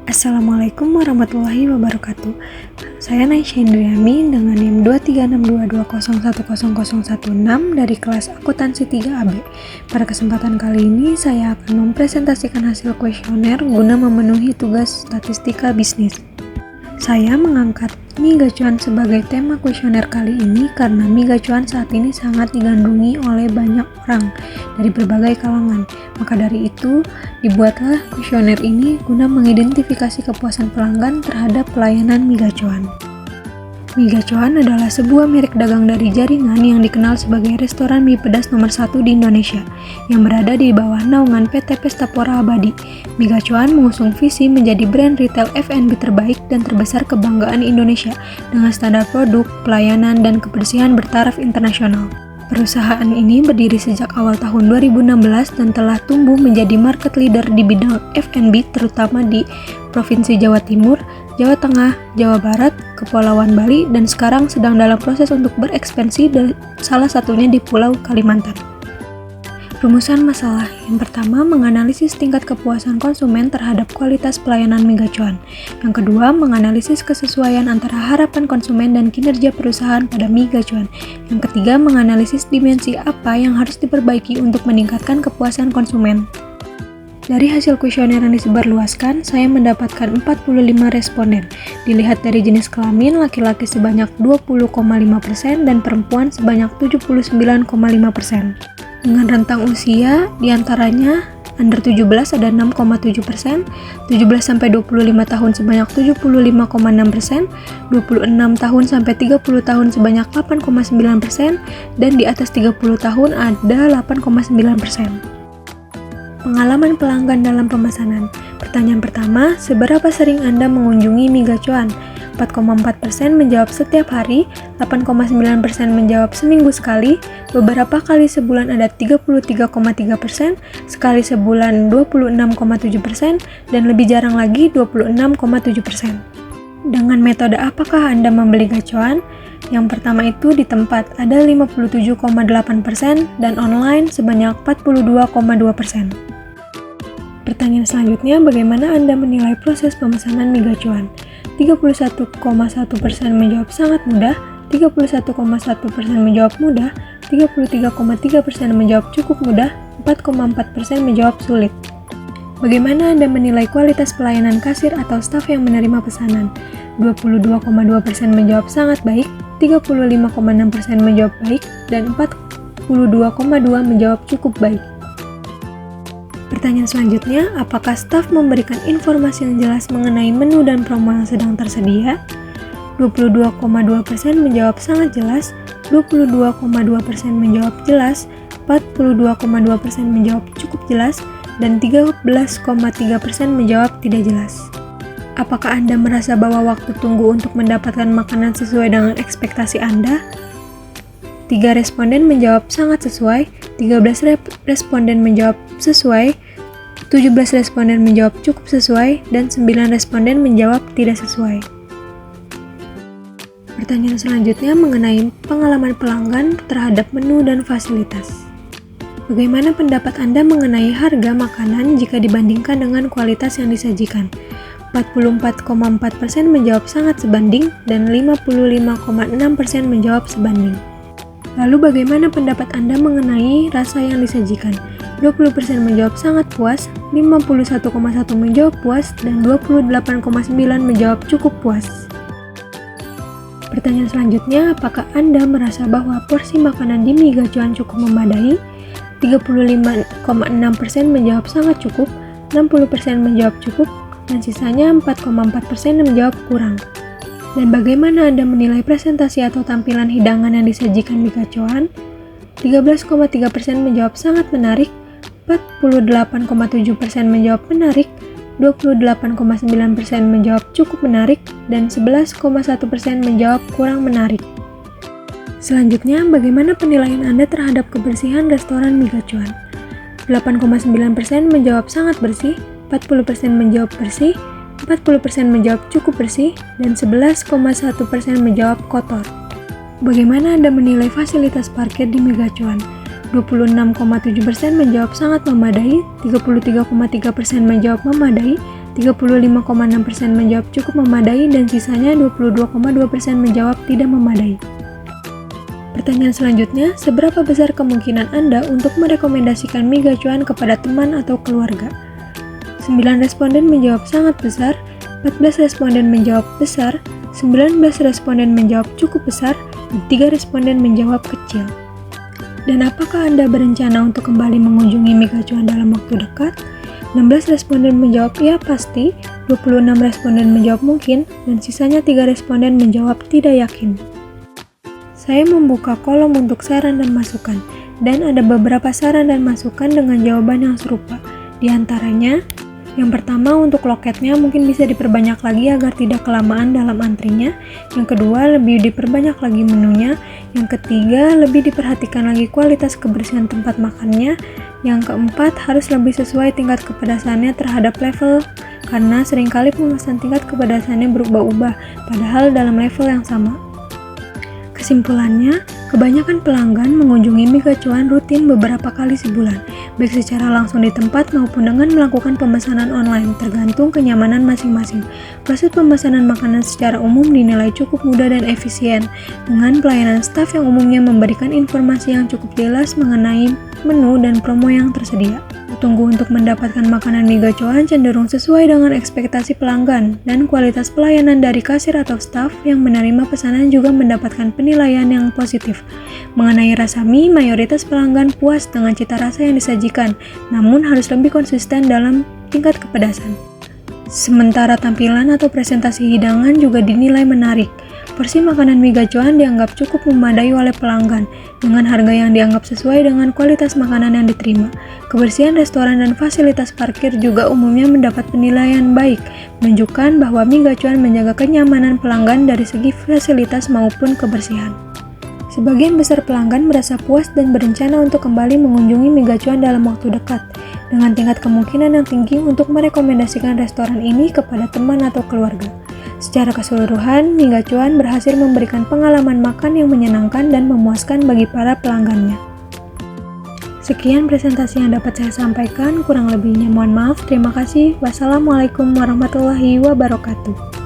Assalamualaikum warahmatullahi wabarakatuh. Saya Naisha Indriami dengan NIM 23622010016 dari kelas akuntansi 3AB. Pada kesempatan kali ini saya akan mempresentasikan hasil kuesioner guna memenuhi tugas statistika bisnis. Saya mengangkat mie gacuan sebagai tema kuesioner kali ini karena mie gacuan saat ini sangat digandrungi oleh banyak orang dari berbagai kalangan. Maka dari itu, dibuatlah kuesioner ini guna mengidentifikasi kepuasan pelanggan terhadap pelayanan mie gacuan. Mie gacuan adalah sebuah merek dagang dari jaringan yang dikenal sebagai restoran mie pedas nomor 1 di Indonesia, yang berada di bawah naungan PT Pestapora Abadi. Mie gacuan mengusung visi menjadi brand retail F&B terbaik dan terbesar kebanggaan Indonesia dengan standar produk, pelayanan, dan kebersihan bertaraf internasional. Perusahaan ini berdiri sejak awal tahun 2016 dan telah tumbuh menjadi market leader di bidang F&B terutama di Provinsi Jawa Timur, Jawa Tengah, Jawa Barat, Kepulauan Bali, dan sekarang sedang dalam proses untuk berekspansi dan salah satunya di Pulau Kalimantan. Rumusan masalah yang pertama menganalisis tingkat kepuasan konsumen terhadap kualitas pelayanan mie gacuan. Yang kedua menganalisis kesesuaian antara harapan konsumen dan kinerja perusahaan pada mie gacuan. Yang ketiga menganalisis dimensi apa yang harus diperbaiki untuk meningkatkan kepuasan konsumen. Dari hasil kuesioner yang disebarluaskan, saya mendapatkan 45 responden. Dilihat dari jenis kelamin, laki-laki sebanyak 20,5% dan perempuan sebanyak 79,5%. Dengan rentang usia, diantaranya under 17 ada 6,7%, 17-25 tahun sebanyak 75,6%, 26 tahun sampai 30 tahun sebanyak 8,9%, dan di atas 30 tahun ada 8,9%. Pengalaman pelanggan dalam pemesanan. Pertanyaan pertama, seberapa sering Anda mengunjungi mie gacuan? 4,4% menjawab setiap hari, 8,9% menjawab seminggu sekali, beberapa kali sebulan ada 33,3%, sekali sebulan 26,7%, dan lebih jarang lagi 26,7%. Dengan metode apakah Anda membeli gacuan? Yang pertama itu di tempat ada 57,8% dan online sebanyak 42,2%. Pertanyaan selanjutnya, bagaimana Anda menilai proses pemesanan mie gacuan? 31,1% menjawab sangat mudah, 31,1% menjawab mudah, 33,3% menjawab cukup mudah, 4,4% menjawab sulit. Bagaimana Anda menilai kualitas pelayanan kasir atau staf yang menerima pesanan? 22,2% menjawab sangat baik, 35,6% menjawab baik, dan 42,2% menjawab cukup baik. Pertanyaan selanjutnya, apakah staf memberikan informasi yang jelas mengenai menu dan promo yang sedang tersedia? 22,2% menjawab sangat jelas, 22,2% menjawab jelas, 42,2% menjawab cukup jelas, dan 13,3% menjawab tidak jelas. Apakah Anda merasa bahwa waktu tunggu untuk mendapatkan makanan sesuai dengan ekspektasi Anda? 3 responden menjawab sangat sesuai, 13 responden menjawab sesuai, 17 responden menjawab cukup sesuai, dan 9 responden menjawab tidak sesuai. Pertanyaan selanjutnya mengenai pengalaman pelanggan terhadap menu dan fasilitas. Bagaimana pendapat Anda mengenai harga makanan jika dibandingkan dengan kualitas yang disajikan? 44,4% menjawab sangat sebanding, dan 55,6% menjawab sebanding. Lalu bagaimana pendapat Anda mengenai rasa yang disajikan? 20% menjawab sangat puas, 51,1% menjawab puas, dan 28,9% menjawab cukup puas. Pertanyaan selanjutnya, apakah Anda merasa bahwa porsi makanan di mie gacuan cukup memadai? 35,6% menjawab sangat cukup, 60% menjawab cukup, dan sisanya 4,4% menjawab kurang. Dan bagaimana Anda menilai presentasi atau tampilan hidangan yang disajikan mie gacuan? 13,3% menjawab sangat menarik, 48,7% menjawab menarik, 28,9% menjawab cukup menarik, dan 11,1% menjawab kurang menarik. Selanjutnya, bagaimana penilaian Anda terhadap kebersihan restoran mie gacuan? 8,9% menjawab sangat bersih, 40% menjawab bersih, 40% menjawab cukup bersih, dan 11,1% menjawab kotor. Bagaimana Anda menilai fasilitas parkir di mie gacuan? 26,7% menjawab sangat memadai, 33,3% menjawab memadai, 35,6% menjawab cukup memadai, dan sisanya 22,2% menjawab tidak memadai. Pertanyaan selanjutnya, seberapa besar kemungkinan Anda untuk merekomendasikan mie gacuan kepada teman atau keluarga? 9 responden menjawab sangat besar, 14 responden menjawab besar, 19 responden menjawab cukup besar, dan 3 responden menjawab kecil. Dan apakah Anda berencana untuk kembali mengunjungi mie gacuan dalam waktu dekat? 16 responden menjawab iya pasti, 26 responden menjawab mungkin, dan sisanya 3 responden menjawab tidak yakin. Saya membuka kolom untuk saran dan masukan, dan ada beberapa saran dan masukan dengan jawaban yang serupa. Di antaranya, yang pertama, untuk loketnya mungkin bisa diperbanyak lagi agar tidak kelamaan dalam antrinya. Yang kedua, lebih diperbanyak lagi menunya. Yang ketiga, lebih diperhatikan lagi kualitas kebersihan tempat makannya. Yang keempat, harus lebih sesuai tingkat kepedasannya terhadap level, karena seringkali pemesan tingkat kepedasannya berubah-ubah, padahal dalam level yang sama. Kesimpulannya, kebanyakan pelanggan mengunjungi mie gacuan rutin beberapa kali sebulan, baik secara langsung di tempat maupun dengan melakukan pemesanan online, tergantung kenyamanan masing-masing. Proses pemesanan makanan secara umum dinilai cukup mudah dan efisien, dengan pelayanan staf yang umumnya memberikan informasi yang cukup jelas mengenai menu dan promo yang tersedia. Tunggu untuk mendapatkan makanan mie gacuan cenderung sesuai dengan ekspektasi pelanggan, dan kualitas pelayanan dari kasir atau staf yang menerima pesanan juga mendapatkan penilaian yang positif. Mengenai rasa mie, mayoritas pelanggan puas dengan cita rasa yang disajikan, namun harus lebih konsisten dalam tingkat kepedasan. Sementara tampilan atau presentasi hidangan juga dinilai menarik. Porsi makanan mie gacuan dianggap cukup memadai oleh pelanggan, dengan harga yang dianggap sesuai dengan kualitas makanan yang diterima. Kebersihan restoran dan fasilitas parkir juga umumnya mendapat penilaian baik, menunjukkan bahwa mie gacuan menjaga kenyamanan pelanggan dari segi fasilitas maupun kebersihan. Sebagian besar pelanggan merasa puas dan berencana untuk kembali mengunjungi mie gacuan dalam waktu dekat, dengan tingkat kemungkinan yang tinggi untuk merekomendasikan restoran ini kepada teman atau keluarga. Secara keseluruhan, mie gacuan berhasil memberikan pengalaman makan yang menyenangkan dan memuaskan bagi para pelanggannya. Sekian presentasi yang dapat saya sampaikan, kurang lebihnya mohon maaf. Terima kasih. Wassalamualaikum warahmatullahi wabarakatuh.